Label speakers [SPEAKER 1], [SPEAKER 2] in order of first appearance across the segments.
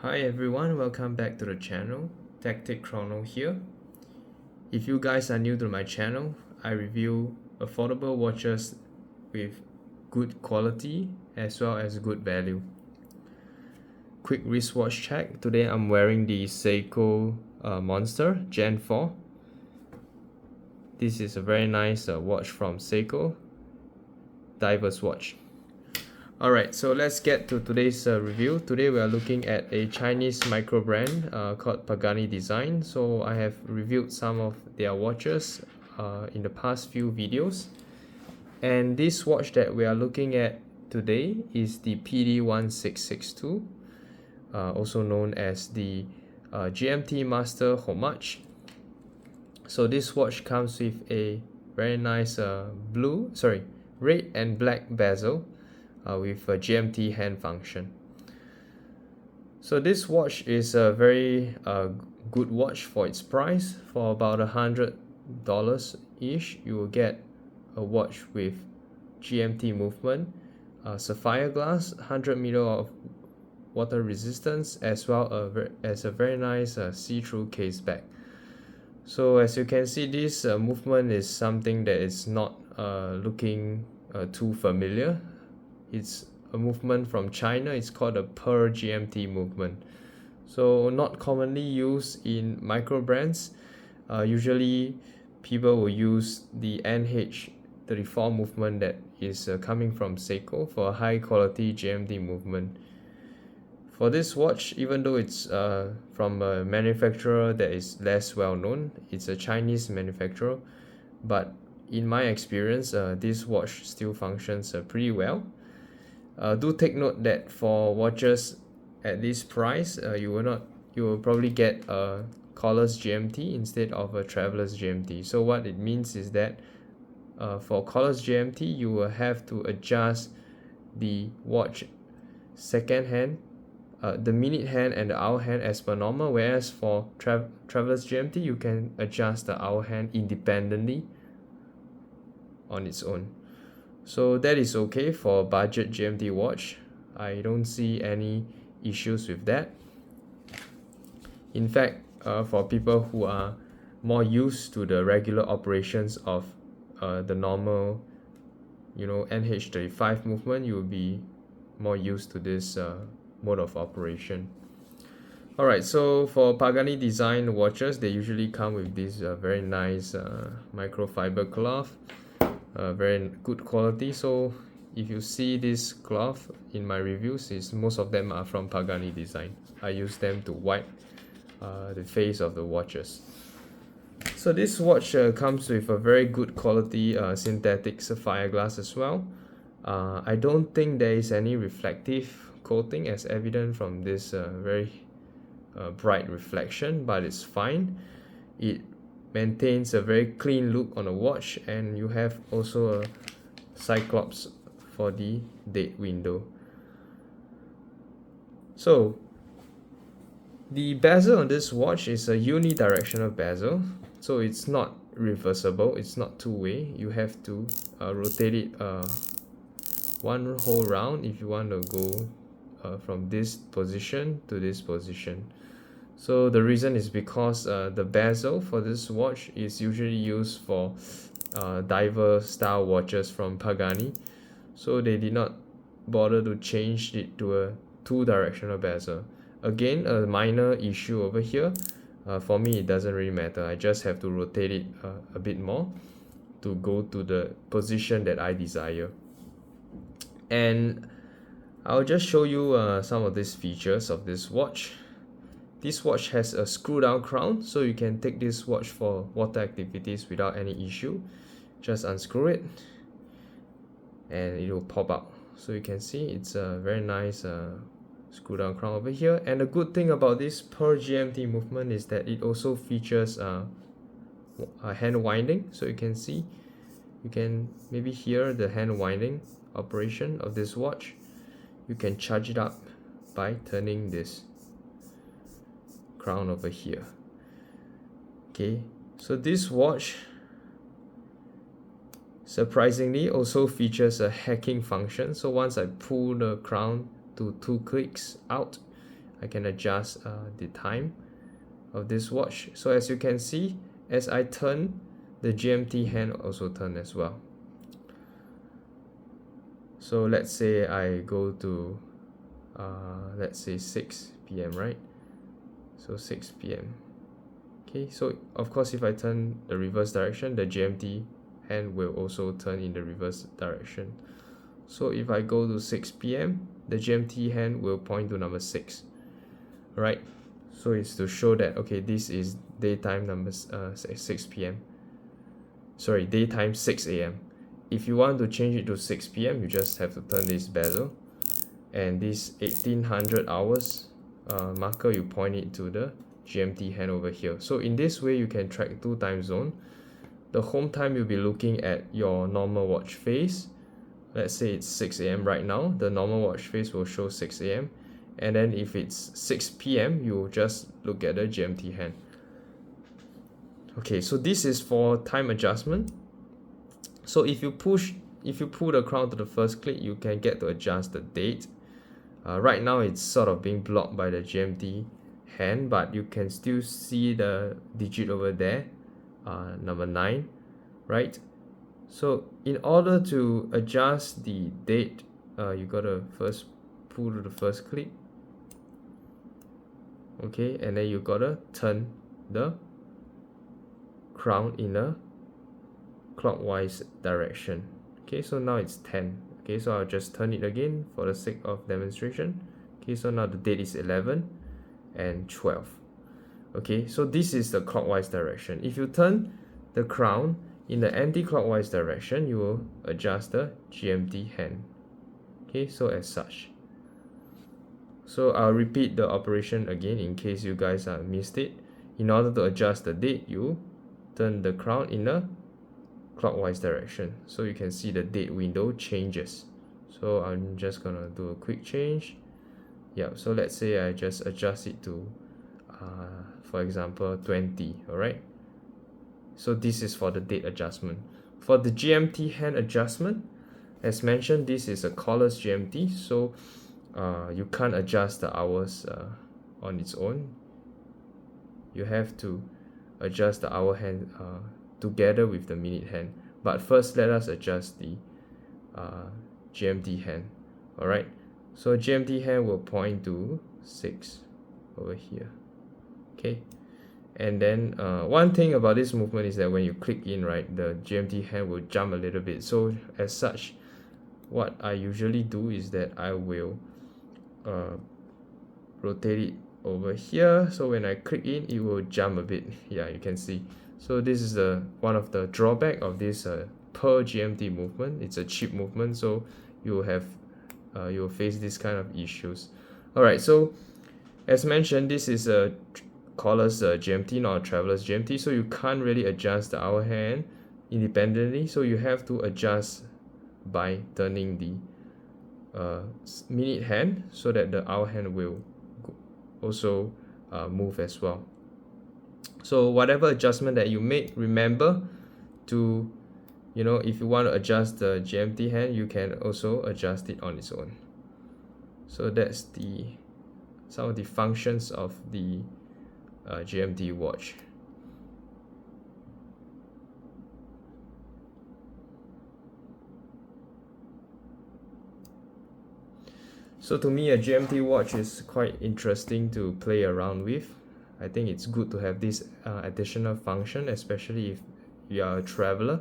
[SPEAKER 1] Hi everyone, welcome back to the channel. Tactic Chrono here. If you guys are new to my channel, I review affordable watches with good quality as well as good value. Quick wristwatch check. Today I'm wearing the Seiko Monster Gen 4. This is a very nice watch from Seiko. Diverse watch. Alright, so let's get to today's review. Today we are looking at a Chinese micro brand called Pagani Design. So I have reviewed some of their watches in the past few videos. And this watch that we are looking at today is the PD1662, also known as the GMT Master Homage. So this watch comes with a very nice red and black bezel. With a GMT hand function. So this watch is a very good watch for its price. For about $100 ish, you will get a watch with GMT movement, sapphire glass, 100 ml of water resistance, as well as a very nice see-through case back. So as you can see, this movement is something that is not looking too familiar. It's a movement from China. It's called a per GMT movement. So not commonly used in micro brands. Usually people will use the NH34 movement that is coming from Seiko for a high quality GMT movement. For this watch, even though it's from a manufacturer that is less well known, it's a Chinese manufacturer, but in my experience, this watch still functions pretty well. Do take note that for watches at this price, you will probably get a collarless GMT instead of a traveler's GMT. So what it means is that for collarless GMT, you will have to adjust the watch second hand, the minute hand and the hour hand as per normal, whereas for traveler's GMT, you can adjust the hour hand independently on its own. So that is okay for a budget GMT watch. I don't see any issues with that. In fact, for people who are more used to the regular operations of the normal, NH35 movement, you will be more used to this mode of operation. Alright, so for Pagani Design watches, they usually come with this very nice microfiber cloth. Very good quality. So if you see this cloth in my reviews, most of them are from Pagani Design. I use them to wipe the face of the watches. So this watch comes with a very good quality synthetic sapphire glass as well. I don't think there is any reflective coating as evident from this very bright reflection, but it's fine. It maintains a very clean look on the watch, and you have also a cyclops for the date window. So the bezel on this watch is a unidirectional bezel, so it's not reversible, it's not two-way. You have to rotate it one whole round if you want to go from this position to this position. So the reason is because the bezel for this watch is usually used for diver style watches from Pagani, so they did not bother to change it to a two-directional bezel. Again, a minor issue over here. For me, it doesn't really matter. I just have to rotate it a bit more to go to the position that I desire. And I'll just show you some of these features of this watch. This watch has a screw down crown, so you can take this watch for water activities without any issue. Just unscrew it and it will pop out. So you can see it's a very nice screw down crown over here. And the good thing about this per GMT movement is that it also features a hand winding. So you can maybe hear the hand winding operation of this watch. You can charge it up by turning this crown over here. Okay, so this watch surprisingly also features a hacking function. So once I pull the crown to 2 clicks out, I can adjust the time of this watch. So as you can see, as I turn, the GMT hand also turn as well. So let's say I go to let's say 6 p.m. right? So 6 p.m. Okay, so of course if I turn the reverse direction, the GMT hand will also turn in the reverse direction. So if I go to 6 p.m., the GMT hand will point to number 6. Right? So it's to show that, okay, this is daytime number 6 p.m. Sorry, daytime 6 a.m. If you want to change it to 6 p.m., you just have to turn this bezel, and this 1800 hours marker, you point it to the GMT hand over here. So in this way, you can track 2 time zones. The home time, you'll be looking at your normal watch face. Let's say it's 6 a.m. right now, the normal watch face will show 6 a.m. And then if it's 6 p.m., you just look at the GMT hand. Okay, so this is for time adjustment. So if you pull the crown to the first click, you can get to adjust the date. Right now it's sort of being blocked by the GMT hand, but you can still see the digit over there, number 9, right? So in order to adjust the date, you gotta first pull to the first click. Okay, and then you gotta turn the crown in a clockwise direction. Okay, so now it's 10. Okay, so I'll just turn it again for the sake of demonstration. Okay, so now the date is 11 and 12. Okay, so this is the clockwise direction. If you turn the crown in the anti-clockwise direction, you will adjust the GMT hand. Okay, so as such. So I'll repeat the operation again in case you guys missed it. In order to adjust the date, you turn the crown in a clockwise direction, so you can see the date window changes. So I'm just gonna do a quick change. Yeah, so let's say I just adjust it to for example 20. All right, so this is for the date adjustment. For the GMT hand adjustment, as mentioned, this is a callless GMT, so you can't adjust the hours on its own. You have to adjust the hour hand together with the minute hand. But first, let us adjust the GMT hand. All right, so GMT hand will point to 6 over here. Okay, and then one thing about this movement is that when you click in, right, the GMT hand will jump a little bit. So as such, what I usually do is that I will rotate it over here, so when I click in, it will jump a bit. Yeah, you can see. So this is one of the drawback of this per GMT movement. It's a cheap movement, so you will face this kind of issues. All right, so as mentioned, this is a callless GMT, not a traveler's GMT, so you can't really adjust the hour hand independently, so you have to adjust by turning the minute hand, so that the hour hand will also move as well. So whatever adjustment that you make, remember to, if you want to adjust the GMT hand, you can also adjust it on its own. So that's some of the functions of the GMT watch. So to me, a GMT watch is quite interesting to play around with. I think it's good to have this additional function, especially if you are a traveler.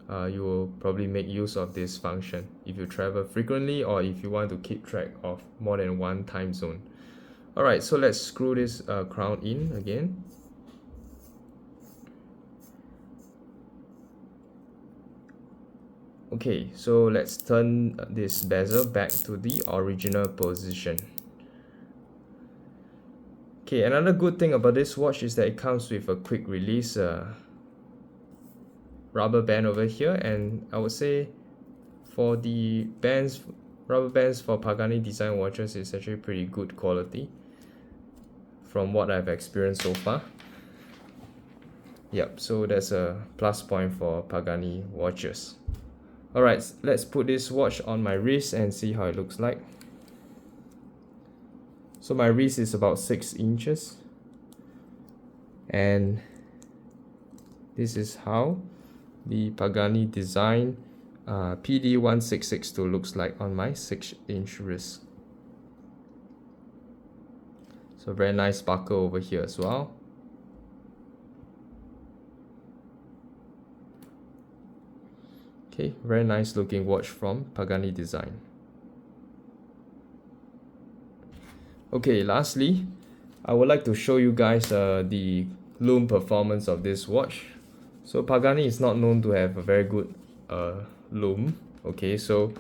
[SPEAKER 1] You will probably make use of this function if you travel frequently, or if you want to keep track of more than one time zone. Alright, so let's screw this crown in again. Okay, so let's turn this bezel back to the original position. Okay, another good thing about this watch is that it comes with a quick release rubber band over here, and I would say for the rubber bands for Pagani design watches is actually pretty good quality from what I've experienced so far. Yep, so that's a plus point for Pagani watches. Alright, let's put this watch on my wrist and see how it looks like. So my wrist is about 6 inches, and this is how the Pagani design PD1662 looks like on my 6-inch wrist. So very nice buckle over here as well. Okay, very nice looking watch from Pagani design. Okay, lastly, I would like to show you guys the lume performance of this watch. So Pagani is not known to have a very good lume. Okay, so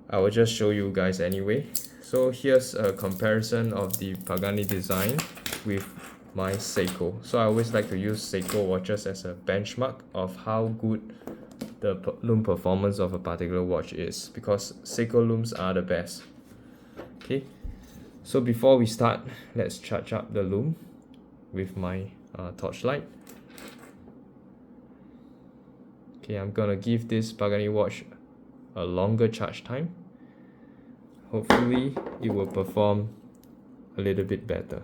[SPEAKER 1] I will just show you guys anyway. So here's a comparison of the Pagani design with my Seiko. So I always like to use Seiko watches as a benchmark of how good the lume performance of a particular watch is, because Seiko looms are the best. Okay, so before we start, let's charge up the lume with my torchlight. Okay, I'm gonna give this Pagani watch a longer charge time. Hopefully it will perform a little bit better.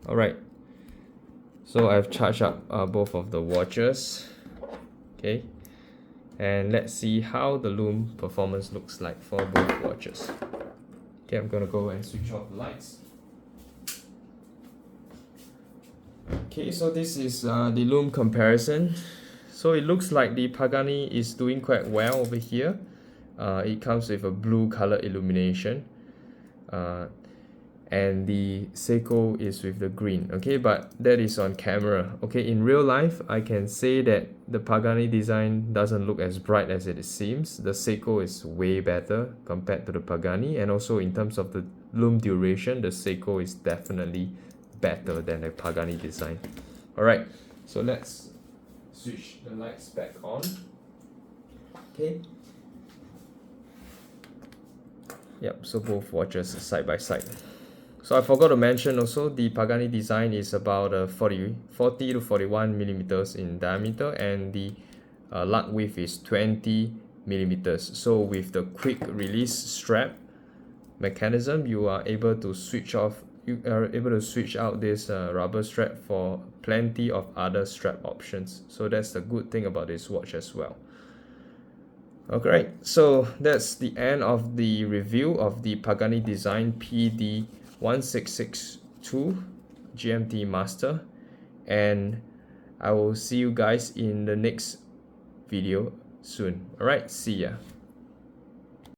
[SPEAKER 1] Alright, so I've charged up both of the watches. Okay, and let's see how the lume performance looks like for both watches. Okay, I'm gonna go and switch off the lights. Okay, so this is the lume comparison. So it looks like the Pagani is doing quite well over here. It comes with a blue color illumination, and the Seiko is with the green. Okay, but that is on camera. Okay, in real life, I can say that the Pagani design doesn't look as bright as it seems. The Seiko is way better compared to the Pagani, and also in terms of the lume duration, the Seiko is definitely better than the Pagani design. Alright, so let's switch the lights back on. Okay. Yep, so both watches side by side. So I forgot to mention also, the Pagani design is about 40 to 41 millimeters in diameter, and the lug width is 20 millimeters. So with the quick release strap mechanism, you are able to switch out this rubber strap for plenty of other strap options. So that's the good thing about this watch as well. Okay, so that's the end of the review of the Pagani design PD1662 GMT Master, and I will see you guys in the next video soon. Alright, see ya.